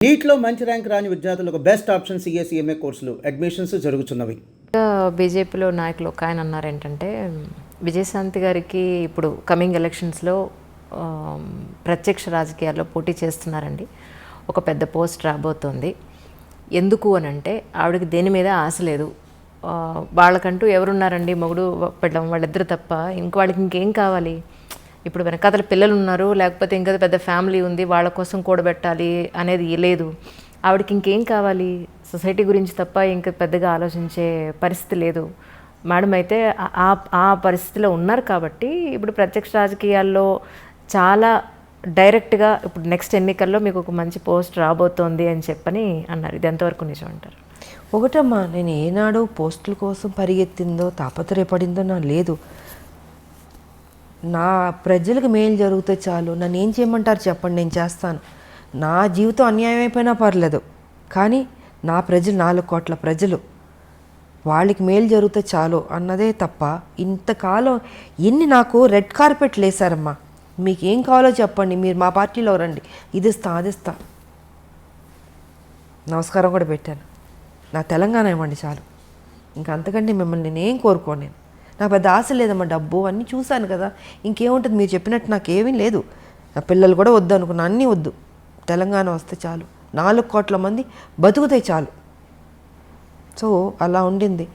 నీట్లో మంచి ర్యాంక్ రాని విద్యార్థులకు బెస్ట్ ఆప్షన్ సిఎస్ఈఎంఏ కోర్సులు అడ్మిషన్స్ జరుగుతున్నవి. బీజేపీలో నాయకులు ఒక ఆయన అన్నారు ఏంటంటే, విజయశాంతి గారికి ఇప్పుడు కమింగ్ ఎలక్షన్స్లో ప్రత్యక్ష రాజకీయాల్లో పోటీ చేస్తున్నారండి. ఒక పెద్ద పోస్ట్ రాబోతోంది. ఎందుకు అని అంటే ఆవిడకి దేని మీద ఆశ లేదు. వాళ్ళకంటూ ఎవరున్నారండి, మొగుడు పెళ్ళం వాళ్ళిద్దరు తప్ప వాళ్ళకి ఇంకేం కావాలి? ఇప్పుడు వెనకాతల పిల్లలు ఉన్నారు, లేకపోతే ఇంకా పెద్ద ఫ్యామిలీ ఉంది, వాళ్ళ కోసం కూడబెట్టాలి అనేది లేదు. ఆవిడకి ఇంకేం కావాలి? సొసైటీ గురించి తప్ప ఇంకా పెద్దగా ఆలోచించే పరిస్థితి లేదు. మేడం అయితే ఆ పరిస్థితిలో ఉన్నారు కాబట్టి ఇప్పుడు ప్రత్యక్ష రాజకీయాల్లో చాలా డైరెక్ట్గా ఇప్పుడు నెక్స్ట్ ఎన్నికల్లో మీకు ఒక మంచి పోస్ట్ రాబోతోంది అని చెప్పని అన్నారు. ఇది ఎంతవరకు నిజం అంటారు? ఒకటమ్మా, నేను ఏనాడు పోస్టుల కోసం పరిగెత్తిందో తాపత్రయపడిందో నా లేదు. నా ప్రజలకు మేలు జరిగితే చాలు. నన్ను ఏం చేయమంటారు చెప్పండి, నేను చేస్తాను. నా జీవితం అన్యాయం అయిపోయినా పర్లేదు, కానీ నా ప్రజలు 4 కోట్ల ప్రజలు, వాళ్ళకి మేలు జరిగితే చాలు అన్నదే తప్ప ఇంతకాలం ఎన్ని నాకు రెడ్ కార్పెట్లు వేశారమ్మా. మీకు ఏం కావాలో చెప్పండి, మీరు మా పార్టీలో రండి, ఇది ఇస్తా అది ఇస్తా. నమస్కారం కూడా పెట్టాను. నా తెలంగాణ ఇవ్వండి చాలు, ఇంకా అంతకంటే మిమ్మల్ని నేనేం కోరుకోను. నేను నాకు పెద్ద ఆశ లేదమ్మా. డబ్బు అన్నీ చూశాను కదా, ఇంకేముంటుంది? మీరు చెప్పినట్టు నాకేమీ లేదు. నా పిల్లలు కూడా వద్దు అనుకున్నా, అన్నీ వద్దు. తెలంగాణ వస్తే చాలు, 4 కోట్ల మంది బతుకుతాయి చాలు. సో అలా ఉండింది.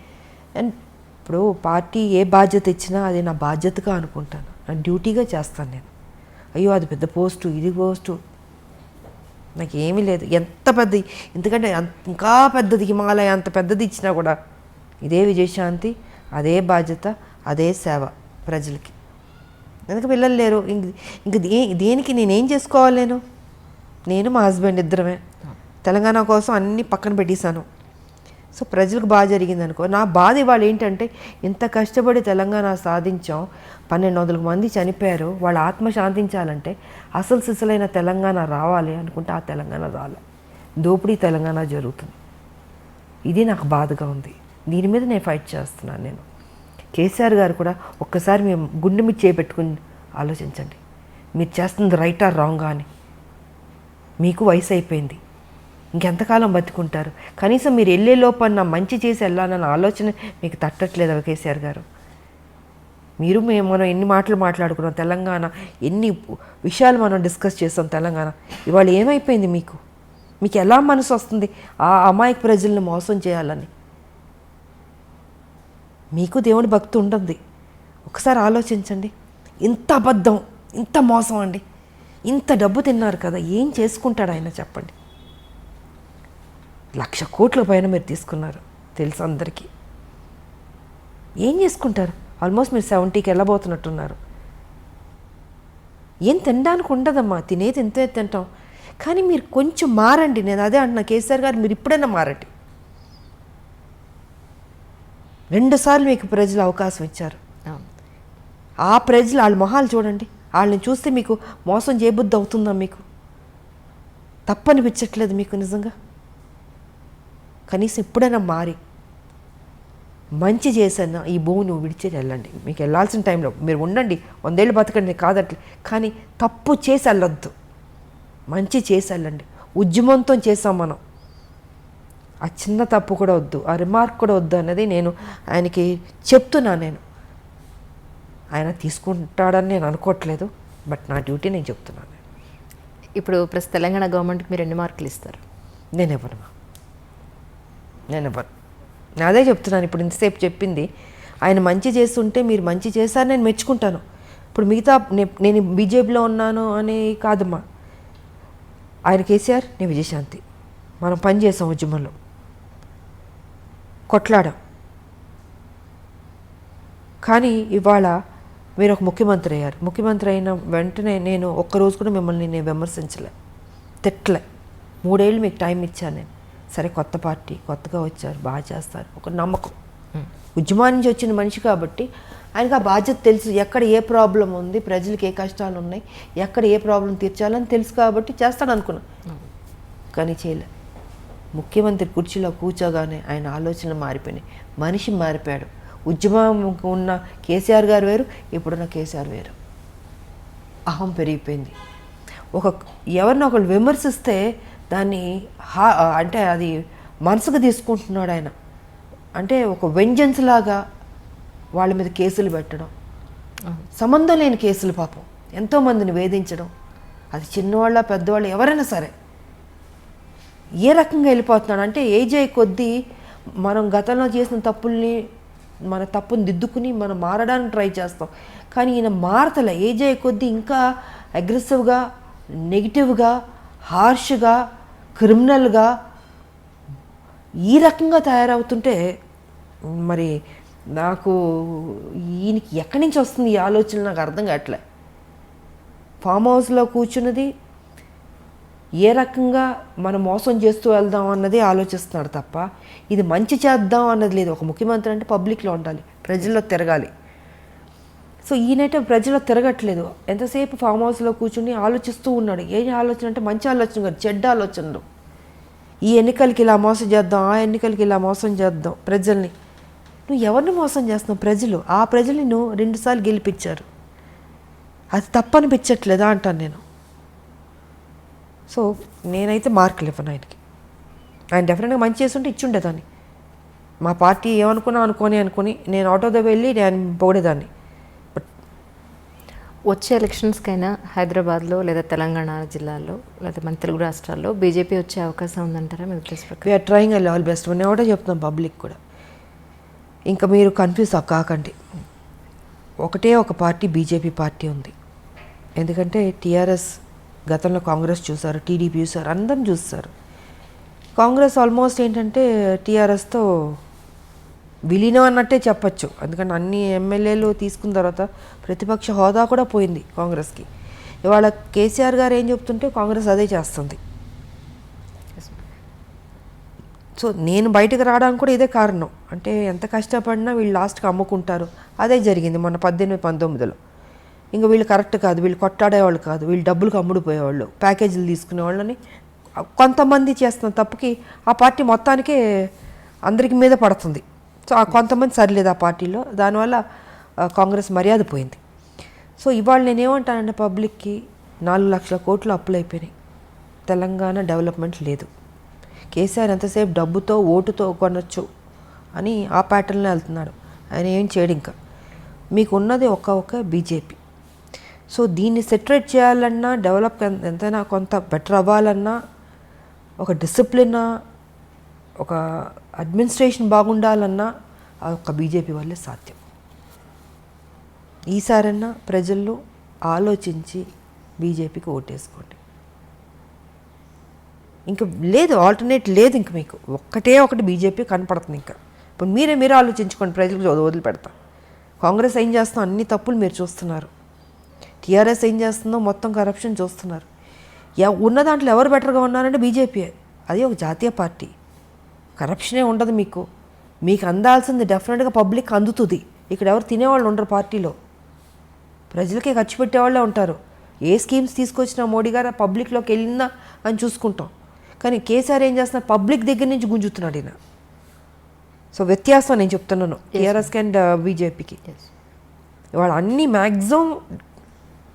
అండ్ ఇప్పుడు పార్టీ ఏ బాధ్యత ఇచ్చినా అది నా బాధ్యతగా అనుకుంటాను, నా డ్యూటీగా చేస్తాను నేను. అయ్యో అది పెద్ద పోస్టు, ఇది పోస్టు, నాకు ఏమీ లేదు. ఎంత పెద్దది, ఎందుకంటే ఇంకా పెద్దది, హిమాలయ అంత పెద్దది ఇచ్చినా కూడా ఇదే విజయశాంతి, అదే బాధ్యత, అదే సేవ ప్రజలకి. ఎందుకు పిల్లలు లేరు, ఇంక దేనికి నేనేం చేసుకోవాలి? నేను మా హస్బెండ్ ఇద్దరమే తెలంగాణ కోసం అన్నీ పక్కన పెట్టేశాను. సో ప్రజలకు బాగా జరిగింది అనుకో. నా బాధ ఇవాళ ఏంటంటే, ఇంత కష్టపడి తెలంగాణ సాధించాం, 1200 మంది చనిపోయారు, వాళ్ళ ఆత్మ శాంతించాలంటే అసలు సిసలైన తెలంగాణ రావాలి అనుకుంటే ఆ తెలంగాణ రాలే. దోపిడీ తెలంగాణ జరుగుతుంది. ఇది నాకు బాధగా ఉంది. దీని మీద నేను ఫైట్ చేస్తున్నాను. నేను కేసీఆర్ గారు కూడా ఒక్కసారి మేము గుండె మీద చేపెట్టుకుని ఆలోచించండి, మీరు చేస్తుంది రైటా రాంగా అని. మీకు వయసు అయిపోయింది, ఇంకెంతకాలం బతుకుంటారు? కనీసం మీరు వెళ్ళే లోపల మంచి చేసి వెళ్ళాలన్న ఆలోచన మీకు తట్టట్లేదు కేసీఆర్ గారు. మనం ఎన్ని మాటలు మాట్లాడుకున్నాం తెలంగాణ, ఎన్ని విషయాలు మనం డిస్కస్ చేస్తాం తెలంగాణ. ఇవాళ ఏమైపోయింది? మీకు ఎలా మనసు వస్తుంది ఆ అమాయక ప్రజలను మోసం చేయాలని? మీకు దేవుడి భక్తి ఉంటుంది. ఒకసారి ఆలోచించండి. ఇంత అబద్ధం, ఇంత మోసం అండి. ఇంత డబ్బు తిన్నారు కదా, ఏం చేసుకుంటాడు ఆయన చెప్పండి? 1,00,000 కోట్ల పైన మీరు తీసుకున్నారు, తెలుసు అందరికీ. ఏం చేసుకుంటారు? ఆల్మోస్ట్ మీరు 70కి వెళ్ళబోతున్నట్టున్నారు. ఏం తినడానికి ఉండదమ్మా, తినేది ఎంతో తింటాం. కానీ మీరు కొంచెం మారండి. నేను అదే అంటున్నా, కేసీఆర్ గారు మీరు ఇప్పుడైనా మారండి. 2 సార్లు మీకు ప్రజలు అవకాశం ఇచ్చారు. ఆ ప్రజలు వాళ్ళ మొహాలు చూడండి, వాళ్ళని చూస్తే మీకు మోసం చేయబుద్ధి అవుతుందా? మీకు తప్పనిపించట్లేదు మీకు నిజంగా? కనీసం ఎప్పుడైనా మారి మంచి చేసన్నా ఈ భూమిని విడిచేది వెళ్ళండి. మీకు వెళ్ళాల్సిన టైంలో మీరు ఉండండి, 100 ఏళ్ళు బతకండి కాదట్లే, కానీ తప్పు చేసి వెళ్ళొద్దు, మంచి చేసి వెళ్ళండి. ఉద్యమంతో చేసాం మనం, ఆ చిన్న తప్పు కూడా వద్దు, ఆ రిమార్క్ కూడా వద్దు అన్నది నేను ఆయనకి చెప్తున్నా. నేను ఆయన తీసుకుంటాడని నేను అనుకోవట్లేదు, బట్ నా డ్యూటీ నేను చెప్తున్నాను. ఇప్పుడు ప్లస్ తెలంగాణ గవర్నమెంట్కి మీరు ఎన్ని మార్కులు ఇస్తారు? నేను ఇవ్వను. నేను అదే చెప్తున్నాను. ఇప్పుడు ఇంతసేపు చెప్పింది ఆయన మంచి చేస్తుంటే మీరు మంచి చేశారు, నేను మెచ్చుకుంటాను. ఇప్పుడు మిగతా నేను బీజేపీలో ఉన్నాను అని కాదమ్మా. ఆయన కేసీఆర్, నేను విజయశాంతి, మనం పని చేసాం, ఉద్యమంలో కొట్లాడాం. కానీ ఇవాళ మీరు ఒక ముఖ్యమంత్రి అయ్యారు. ముఖ్యమంత్రి అయిన వెంటనే నేను ఒక్కరోజు కూడా మిమ్మల్ని నేను విమర్శించలే, తిట్టలే. 3 ఏళ్ళు మీకు టైం ఇచ్చాను నేను. సరే, కొత్త పార్టీ, కొత్తగా వచ్చారు, బాగా చేస్తారు, ఒక నమ్మకం. ఉద్యమాన్ని నుంచి వచ్చిన మనిషి కాబట్టి ఆయనకు ఆ బాధ్యత తెలుసు. ఎక్కడ ఏ ప్రాబ్లం ఉంది, ప్రజలకు ఏ కష్టాలు ఉన్నాయి, ఎక్కడ ఏ ప్రాబ్లం తీర్చాలని తెలుసు కాబట్టి చేస్తాడు అనుకున్నా. కానీ చేయలే. ముఖ్యమంత్రి కుర్చీలో కూర్చోగానే ఆయన ఆలోచనలు మారిపోయినాయి, మనిషి మారిపోయాడు. ఉద్యమం ఉన్న కేసీఆర్ గారు వేరు, ఇప్పుడున్న కేసీఆర్ వేరు. అహం పెరిగిపోయింది. ఎవరినో ఒకళ్ళు విమర్శిస్తే దాన్ని అంటే అది మనసుకు తీసుకుంటున్నాడు ఆయన. అంటే ఒక వెంజెన్స్ లాగా వాళ్ళ మీద కేసులు పెట్టడం, సంబంధం లేని కేసులు పాపం ఎంతోమందిని వేధించడం, అది చిన్నవాళ్ళ పెద్దవాళ్ళు ఎవరైనా సరే ఏ రకంగా వెళ్ళిపోతున్నాడు అంటే ఏజ్ అయ్యే కొద్దీ మనం గతంలో చేసిన తప్పుల్ని మన తప్పుని దిద్దుకుని మనం మారడానికి ట్రై చేస్తాం. కానీ ఈయన మారతలే, ఏజ్ అయ్యే కొద్దీ ఇంకా అగ్రెసివ్గా, నెగిటివ్గా, హార్ష్గా, క్రిమినల్గా ఈ రకంగా తయారవుతుంటే మరి నాకు ఈయనకి ఎక్కడి నుంచి వస్తుంది ఈ ఆలోచన నాకు అర్థం కావట్లే. ఫామ్ హౌస్లో కూర్చున్నది ఏ రకంగా మనం మోసం చేస్తూ వెళ్దాం అన్నది ఆలోచిస్తున్నాడు తప్ప ఇది మంచి చేద్దాం అన్నది లేదు. ఒక ముఖ్యమంత్రి అంటే పబ్లిక్లో ఉండాలి, ప్రజల్లో తిరగాలి. సో ఈయనైతే ప్రజల్లో తిరగట్లేదు, ఎంతసేపు ఫామ్ హౌస్లో కూర్చుని ఆలోచిస్తూ ఉన్నాడు. ఏం ఆలోచన అంటే మంచి ఆలోచన కాదు, చెడ్డ ఆలోచనలు. ఈ ఎన్నికలకి ఇలా మోసం చేద్దాం, ఆ ఎన్నికలకి ఇలా మోసం చేద్దాం ప్రజల్ని. నువ్వు ఎవరిని మోసం చేస్తున్నావు? ప్రజలు. ఆ ప్రజల్ని నువ్వు 2 సార్లు గెలిపించారు, అది తప్పనిపించట్లేదా అంటాను నేను. సో నేనైతే మార్కులు ఇవ్వను ఆయనకి. ఆయన డెఫినెట్గా మంచి చేస్తుంటే ఇచ్చుండేదాన్ని. మా పార్టీ ఏమనుకున్నా అనుకొని నేను ఆటోతో వెళ్ళి నేను పొగిడేదాన్ని. బట్ వచ్చే ఎలక్షన్స్కైనా హైదరాబాద్లో లేదా తెలంగాణ జిల్లాల్లో లేదా మన తెలుగు రాష్ట్రాల్లో బీజేపీ వచ్చే అవకాశం ఉందంటారా మీ ఉద్దేశ ప్రకారం? We are trying and all best. నేను ఒకటే చెప్తున్నాను పబ్లిక్ కూడా, ఇంకా మీరు కన్ఫ్యూజ్ కాకండి. ఒకటే ఒక పార్టీ బీజేపీ పార్టీ ఉంది. ఎందుకంటే టీఆర్ఎస్ గతంలో కాంగ్రెస్ చూసారు, టీడీపీ చూసారు, అందరం చూస్తారు. కాంగ్రెస్ ఆల్మోస్ట్ ఏంటంటే టీఆర్ఎస్తో విలీనం అన్నట్టే చెప్పచ్చు. ఎందుకంటే అన్ని ఎమ్మెల్యేలు తీసుకున్న తర్వాత ప్రతిపక్ష హోదా కూడా పోయింది కాంగ్రెస్కి. ఇవాళ కేసీఆర్ గారు ఏం చెప్తుంటే కాంగ్రెస్ అదే చేస్తుంది. సో నేను బయటకు రావడానికి కూడా ఇదే కారణం. అంటే ఎంత కష్టపడినా వీళ్ళు లాస్ట్కి అమ్ముకుంటారు. అదే జరిగింది మొన్న 18-19లో. ఇంకా వీళ్ళు కరెక్ట్ కాదు, వీళ్ళు కొట్టాడేవాళ్ళు కాదు, వీళ్ళు డబ్బులకు అమ్ముడుపోయేవాళ్ళు, ప్యాకేజీలు తీసుకునేవాళ్ళని కొంతమంది చేస్తున్న తప్పుకి ఆ పార్టీ మొత్తానికే అందరికి మీద పడుతుంది. సో ఆ కొంతమంది సరిలేదు ఆ పార్టీలో, దానివల్ల కాంగ్రెస్ మర్యాద పోయింది. సో ఇవాళ నేనేమంటానంటే పబ్లిక్కి 4 లక్షల కోట్లు అప్పులు అయిపోయినాయి, తెలంగాణ డెవలప్మెంట్ లేదు. కేసీఆర్ ఎంతసేపు డబ్బుతో ఓటుతో కొనొచ్చు అని ఆ ప్యాటర్న్లో వెళ్తున్నాడు. ఆయన ఏం చేయడు. ఇంకా మీకు ఉన్నది ఒక బీజేపీ. సో దీన్ని సెటరేట్ చేయాలన్నా, డెవలప్ ఎంతైనా కొంత బెటర్ అవ్వాలన్నా, ఒక డిసిప్లిన్, ఒక అడ్మినిస్ట్రేషన్ బాగుండాలన్నా ఆ ఒక్క బీజేపీ వల్లే సాధ్యం. ఈసారన్నా ప్రజల్లో ఆలోచించి బీజేపీకి ఓటేసుకోండి. ఇంకా లేదు, ఆల్టర్నేట్ లేదు. ఇంక మీకు ఒకటి బీజేపీ కనపడుతుంది. ఇంకా ఇప్పుడు మీరే ఆలోచించుకోండి, ప్రజలకు వదిలిపెడతా. కాంగ్రెస్ ఏం చేస్తుందో అన్ని తప్పులు మీరు చూస్తున్నారు, టీఆర్ఎస్ ఏం చేస్తుందో మొత్తం కరప్షన్ చూస్తున్నారు. ఉన్న దాంట్లో ఎవరు బెటర్గా ఉన్నారంటే బీజేపీయే. అది ఒక జాతీయ పార్టీ, కరప్షనే ఉండదు. మీకు అందాల్సింది డెఫినెట్గా పబ్లిక్ అందుతుంది. ఇక్కడ ఎవరు తినేవాళ్ళు ఉండరు పార్టీలో, ప్రజలకే ఖర్చు పెట్టేవాళ్ళే ఉంటారు. ఏ స్కీమ్స్ తీసుకొచ్చినా మోడీ గారు పబ్లిక్లోకి వెళ్ళిందా అని చూసుకుంటాం. కానీ కేసీఆర్ ఏం చేస్తున్నారు, పబ్లిక్ దగ్గర నుంచి గుంజుతున్నాడు ఈయన. సో వ్యత్యాసం నేను చెప్తున్నాను టీఆర్ఎస్కి అండ్ బీజేపీకి. ఇవాళ అన్నీ మ్యాక్సిమం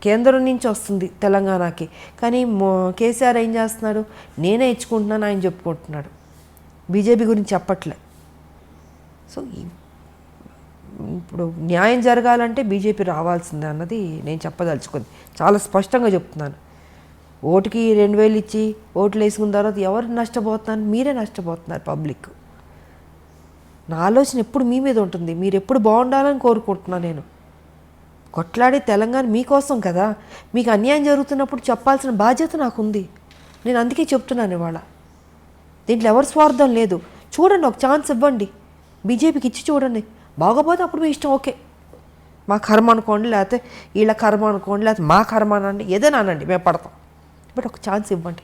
కేంద్రం నుంచి వస్తుంది తెలంగాణకి. కానీ కేసీఆర్ ఏం చేస్తున్నాడు, నేనే ఇచ్చుకుంటున్నాను ఆయన చెప్పుకుంటున్నాడు, బీజేపీ గురించి చెప్పట్లే. సో ఇప్పుడు న్యాయం జరగాలంటే బీజేపీ రావాల్సిందే అన్నది నేను చెప్పదలుచుకుంది. చాలా స్పష్టంగా చెప్తున్నాను. ఓటుకి 2000 ఇచ్చి ఓట్లు వేసుకున్న తర్వాత ఎవరు నష్టపోతున్నారు? మీరే నష్టపోతున్నారు, పబ్లిక్. నా ఆలోచన ఎప్పుడు మీ మీద ఉంటుంది. మీరు ఎప్పుడు బాగుండాలని కోరుకుంటున్నాను నేను. కొట్లాడే తెలంగాణ మీకోసం కదా. మీకు అన్యాయం జరుగుతున్నప్పుడు చెప్పాల్సిన బాధ్యత నాకుంది. నేను అందుకే చెప్తున్నాను ఇవాళ. దీంట్లో ఎవరి స్వార్థం లేదు. చూడండి, ఒక ఛాన్స్ ఇవ్వండి, బీజేపీకి ఇచ్చి చూడండి. బాగోపోతే అప్పుడు మీ ఇష్టం, ఓకే, మా కర్మ అనుకోండి, లేకపోతే వీళ్ళ కర్మ అనుకోండి, లేకపోతే మా కర్మ అనండి, ఏదైనా అనండి, మేము పడతాం. బట్ ఒక ఛాన్స్ ఇవ్వండి.